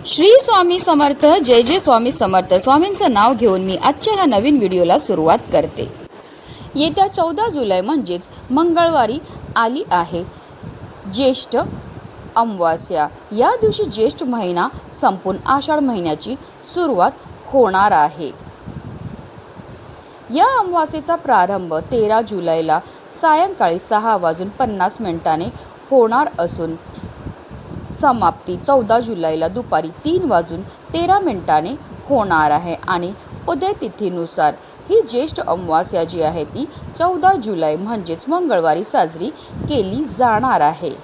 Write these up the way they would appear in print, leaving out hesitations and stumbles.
श्री स्वामी समर्थ. जय जय स्वामी समर्थ. स्वामींचं नाव घेऊन मी आजच्या ह्या नवीन व्हिडिओला सुरुवात करते. येत्या 14 जुलै म्हणजेच मंगळवारी आली आहे ज्येष्ठ अमावास्या. या दिवशी ज्येष्ठ महिना संपून आषाढ महिन्याची सुरुवात होणार आहे. या अमावास्येचा प्रारंभ 13 जुलैला सायंकाळी 6:50 होणार असून समाप्ती 14 जुलैला दुपारी 3:13 होणार आहे. आणि उदय तिथीनुसार ही ज्येष्ठ अमावास्या जी आहे ती 14 जुलै म्हणजेच मंगळवारी साजरी केली जाणार आहे.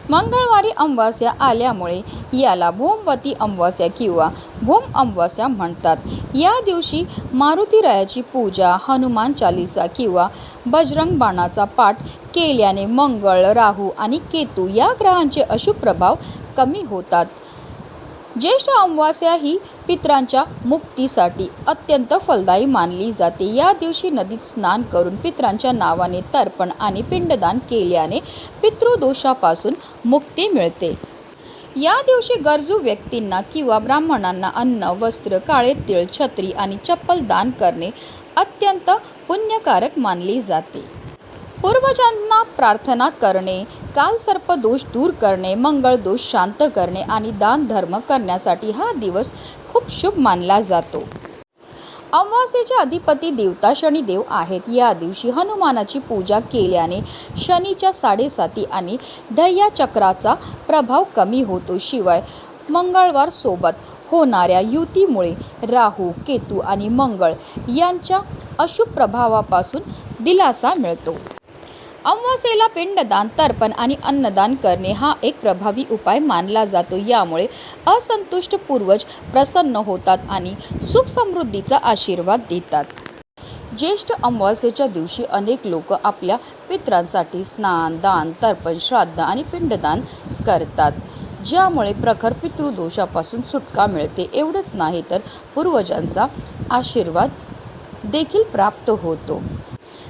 मंगळवारी अमावास्या आल्यामुळे याला भौमवती अमावास्या किंवा भौम अमावास्या म्हणतात. या दिवशी मारुतीरायाची पूजा, हनुमान चालीसा किंवा बजरंग बाणाचा पाठ केल्याने मंगळ, राहू आणि केतू या ग्रहांचे अशुभ प्रभाव कमी होतात. ज्येष्ठ अमावास्या ही पितरांच्या मुक्तीसाठी अत्यंत फलदायी मानली जाते. या दिवशी नदीत स्नान करून पितरांच्या नावाने तर्पण आणि पिंडदान केल्याने पितृदोषापासून मुक्ती मिळते. या दिवशी गरजू व्यक्तींना किंवा ब्राह्मणांना अन्न, वस्त्र, काळे तीळ, छत्री आणि चप्पल दान करणे अत्यंत पुण्यकारक मानले जाते. पूर्वजांना प्रार्थना करणे, कालसर्प दोष दूर करणे, मंगळ दोष शांत करणे आणि दान धर्म करण्यासाठी हा दिवस खूप शुभ मानला जातो. अमावास्येचे अधिपती देवता शनिदेव आहेत. या दिवशी हनुमानाची पूजा केल्याने शनीच्या 7.5 आणि ढय्या चक्राचा प्रभाव कमी होतो. शिवाय मंगळवार सोबत होणाऱ्या युतीमुळे राहू, केतू आणि मंगळ यांच्या अशुभ प्रभावापासून दिलासा मिळतो. अमावास्येला पिंडदान, तर्पण आणि अन्नदान करणे हा एक प्रभावी उपाय मानला जातो. यामुळे असंतुष्ट पूर्वज प्रसन्न होतात आणि सुख समृद्धीचा आशीर्वाद देतात. ज्येष्ठ अमावास्येच्या दिवशी अनेक लोक आपल्या पितरांसाठी स्नान, दान, तर्पण, श्राद्ध आणि पिंडदान करतात, ज्यामुळे प्रखर पितृदोषापासून सुटका मिळते. एवढंच नाही तर पूर्वजांचा आशीर्वाद देखील प्राप्त होतो.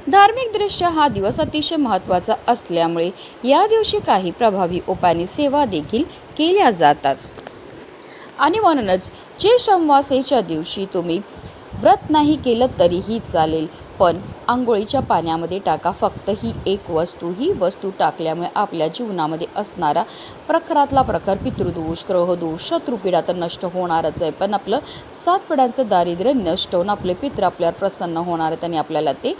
धार्मिकदृष्ट्या हा दिवस अतिशय महत्त्वाचा असल्यामुळे या दिवशी काही प्रभावी उपायांनी सेवा देखील केल्या जातात. आणि म्हणूनच ज्येष्ठ अमावास्येच्या दिवशी तुम्ही व्रत नाही केलं तरीही चालेल, पण आंघोळीच्या पाण्यामध्ये टाका फक्त ही एक वस्तू. ही वस्तू टाकल्यामुळे आपल्या जीवनामध्ये असणारा प्रखरातला प्रखर पितृदोष, ग्रहदोष, शत्रुपीडा तर नष्ट होणारच आहे, पण आपलं 7 पिढ्यांचं दारिद्र्य नष्ट होऊन आपले पितृ आपल्यावर प्रसन्न होणार आहेत आणि आपल्याला ते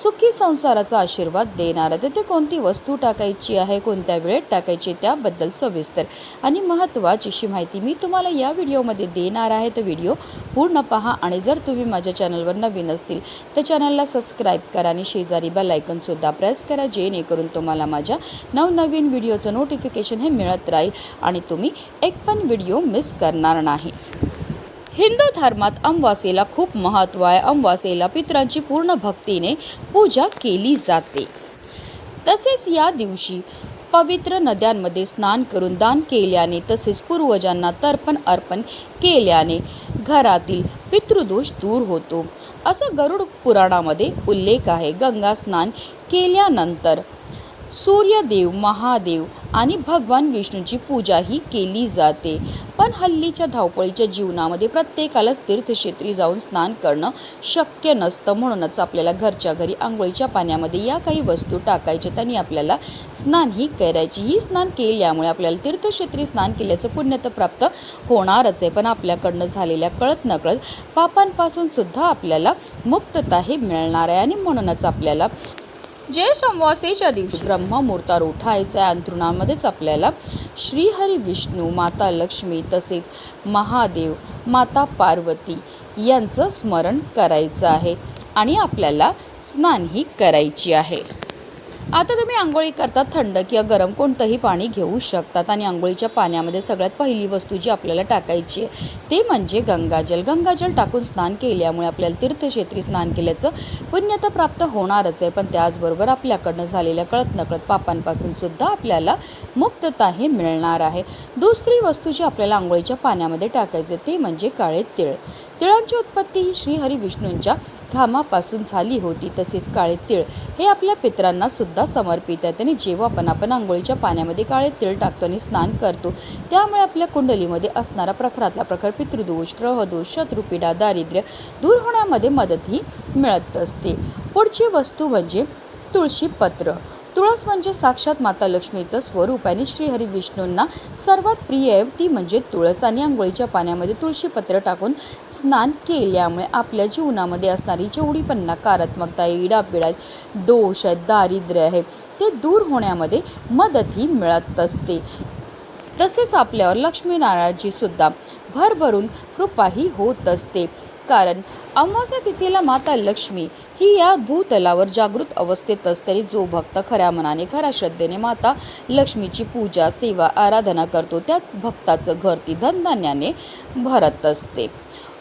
सुखी संसाराचा आशीर्वाद देणार आहेत. ते कोणती वस्तू टाकायची आहे, कोणत्या वेळेत टाकायची, त्याबद्दल सविस्तर आणि महत्त्वाची माहिती मी तुम्हाला या व्हिडिओमध्ये देणार आहे. तर व्हिडिओ पूर्ण पहा. आणि जर तुम्ही माझ्या चॅनलवर नवीन असतील तर चॅनलला सबस्क्राईब करा आणि शेजारी बेल आयकॉनसुद्धा प्रेस करा, जेणेकरून तुम्हाला माझ्या नवनवीन व्हिडिओचं नोटिफिकेशन हे मिळत राहील आणि तुम्ही एक पण व्हिडिओ मिस करणार नाही. हिंदू धर्मात अमावास्येला खूप महत्त्व आहे. अमावास्येला पितरांची पूर्ण भक्तीने पूजा केली जाते. तसेच या दिवशी पवित्र नद्यांमध्ये स्नान करून दान केल्याने तसेच पूर्वजांना तर्पण अर्पण केल्याने घरातील पितृदोष दूर होतो, असं गरुड पुराणामध्ये उल्लेख आहे. गंगा स्नान केल्यानंतर सूर्यदेव, महादेव आणि भगवान विष्णूची पूजाही केली जाते. पण हल्लीच्या धावपळीच्या जीवनामध्ये प्रत्येकालाच तीर्थक्षेत्री जाऊन स्नान करणं शक्य नसतं. म्हणूनच आपल्याला घरच्या घरी आंघोळीच्या पाण्यामध्ये या काही वस्तू टाकायच्या आणि आपल्याला स्नानही करायची. ही स्नान केल्यामुळे आपल्याला तीर्थक्षेत्री स्नान केल्याचं पुण्य तर प्राप्त होणारच आहे, पण आपल्याकडनं झालेल्या कळत नकळत पापांपासून सुद्धा आपल्याला मुक्तता हे मिळणार आहे. आणि म्हणूनच आपल्याला ज्येष्ठ अमावास्येच्या दिवशी ब्रह्ममुहूर्तावर उठायचं आहे. अंथरुणामध्येच आपल्याला श्रीहरी विष्णू, माता लक्ष्मी तसेच महादेव, माता पार्वती यांचं स्मरण करायचं आहे आणि आपल्याला स्नानही करायची आहे. आता तुम्ही आंघोळी करता थंड किंवा गरम कोणतंही पाणी घेऊ शकतात. आणि आंघोळीच्या पाण्यामध्ये सगळ्यात पहिली वस्तू जी आपल्याला टाकायची आहे ते म्हणजे गंगाजल. गंगाजल टाकून स्नान केल्यामुळे आपल्याला तीर्थक्षेत्री स्नान केल्याचं पुण्य तर प्राप्त होणारच आहे, पण त्याचबरोबर आपल्याकडनं झालेल्या कळत नकळत पापांपासून सुद्धा आपल्याला मुक्तता हे मिळणार आहे. दुसरी वस्तू जी आपल्याला आंघोळीच्या पाण्यामध्ये टाकायचे ते म्हणजे काळे तीळ. तिळांची उत्पत्ती ही श्रीहरी विष्णूंच्या घामापासून झाली होती. तसेच काळे तीळ हे आपल्या पितरांना सुद्धा समर्पित आहेत. आणि जेव्हा आपण आंघोळीच्या पाण्यामध्ये काळे तीळ टाकतो आणि स्नान करतो, त्यामुळे आपल्या कुंडलीमध्ये असणारा प्रखरातला प्रखर पितृदोष, ग्रहदोष, शत्रुपीडा, दारिद्र्य दूर होण्यामध्ये मदतही मिळत असते. पुढची वस्तू म्हणजे तुळशी पत्र. तुळस म्हणजे साक्षात माता लक्ष्मीचं स्वरूप आणि श्रीहरी विष्णूंना सर्वात प्रिय आहे ती म्हणजे तुळस. आणि आंघोळीच्या पाण्यामध्ये तुळशीपत्र टाकून स्नान केल्यामुळे आपल्या जीवनामध्ये असणारी जेवढी पण नकारात्मकता, इडापिडा, दोष आहेत, दारिद्र्य आहे, ते दूर होण्यामध्ये मदतही मिळत असते. तसेच आपल्यावर लक्ष्मीनारायणाची सुद्धा भरभरून कृपाही होत असते. कारण अमावास्या तिथीला माता लक्ष्मी ही या भूतलावर जागृत अवस्थेत असते. आणि जो भक्त खऱ्या मनाने, खऱ्या श्रद्धेने माता लक्ष्मीची पूजा, सेवा, आराधना करतो, त्याच भक्ताचं घर ती धनधान्याने भरत असते.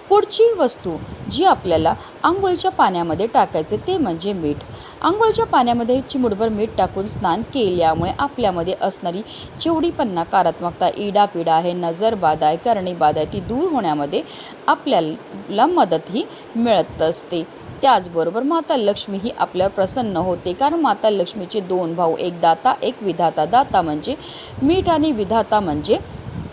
पुढची वस्तू जी आपल्याला आंघोळीच्या पाण्यामध्ये टाकायचे ते म्हणजे मीठ. आंघोळीच्या पाण्यामध्ये चिमूटभर मीठ टाकून स्नान केल्यामुळे आपल्यामध्ये असणारी जेवढी पण नकारात्मकता, इडापिडा आहे, नजरबाधा आहे, करणीबाधा आहे, ती दूर होण्यामध्ये आपल्याला मदतही मिळत असते. त्याचबरोबर माता लक्ष्मी ही आपल्यावर प्रसन्न होते. कारण माता लक्ष्मीचे दोन भाऊ, एक दाता एक विधाता. दाता म्हणजे मीठ आणि विधाता म्हणजे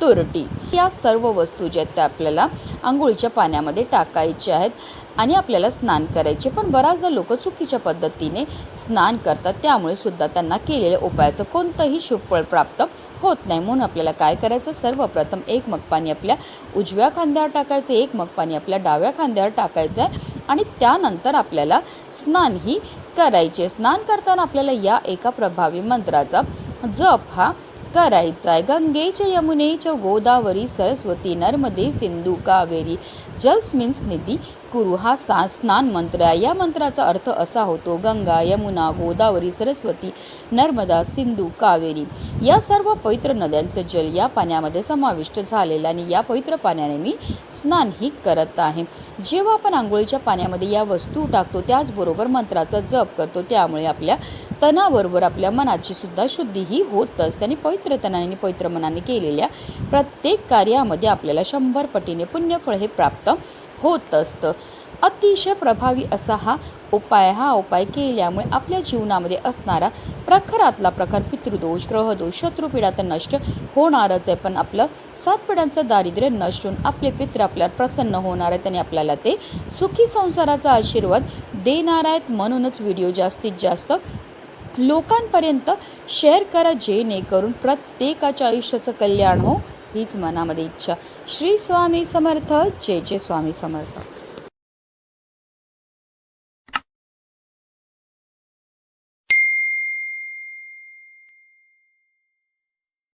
तुरटी. या सर्व वस्तू ज्या आहेत त्या आपल्याला आंघोळीच्या पाण्यामध्ये टाकायच्या आहेत आणि आपल्याला स्नान करायचे. पण बऱ्याचदा लोक चुकीच्या पद्धतीने स्नान करतात, त्यामुळे सुद्धा त्यांना केलेल्या उपायाचं कोणतंही शुभफळ प्राप्त होत नाही. म्हणून आपल्याला काय करायचं, सर्वप्रथम एक मग पाणी आपल्या उजव्या खांद्यावर टाकायचं, एक मग पाणी आपल्या डाव्या खांद्यावर टाकायचं आहे आणि त्यानंतर आपल्याला स्नानही करायचे. स्नान करताना आपल्याला या एका प्रभावी मंत्राचा जप हा करायचा आहे. गंगेच यमुनेच गोदावरी सरस्वती नर्मदे सिंधू कावेरी जलस्मिन्स निधी कुरु हा स्नान मंत्र आहे. या मंत्राचा अर्थ असा होतो, गंगा, यमुना, गोदावरी, सरस्वती, नर्मदा, सिंधू, कावेरी या सर्व पवित्र नद्यांचं जल या पाण्यामध्ये समाविष्ट झालेलं आणि या पवित्र पाण्याने मी स्नानही करत आहे. जेव्हा आपण आंघोळीच्या पाण्यामध्ये या वस्तू टाकतो, त्याचबरोबर मंत्राचा जप करतो, त्यामुळे आपल्या तनाबरोबर आपल्या मनाची सुद्धा शुद्धीही होत असते. आणि पवित्र तनाने आणि पवित्र मनाने केलेल्या प्रत्येक कार्यामध्ये आपल्याला 100 पटीने पुण्यफळ हे प्राप्त होत असतं. अतिशय प्रभावी असा हा उपाय केल्यामुळे आपल्या जीवनामध्ये असणारा प्रखरातला प्रखर पितृदोष, ग्रहदोष, शत्रुपीडा तर नष्ट होणारच आहे, पण आपलं 7 पिढ्यांचं दारिद्र्य नष्ट होऊन आपले पितृ आपल्याला प्रसन्न होणार आहेत आणि आपल्याला ते सुखी संसाराचा आशीर्वाद देणार आहेत. म्हणूनच व्हिडिओ जास्तीत जास्त लोकांपर्यंत शेअर करा, जेणेकरून प्रत्येकाच्या आयुष्याचं कल्याण हो, हीच मनामध्ये इच्छा. श्री स्वामी समर्थ. जय जय स्वामी समर्थ.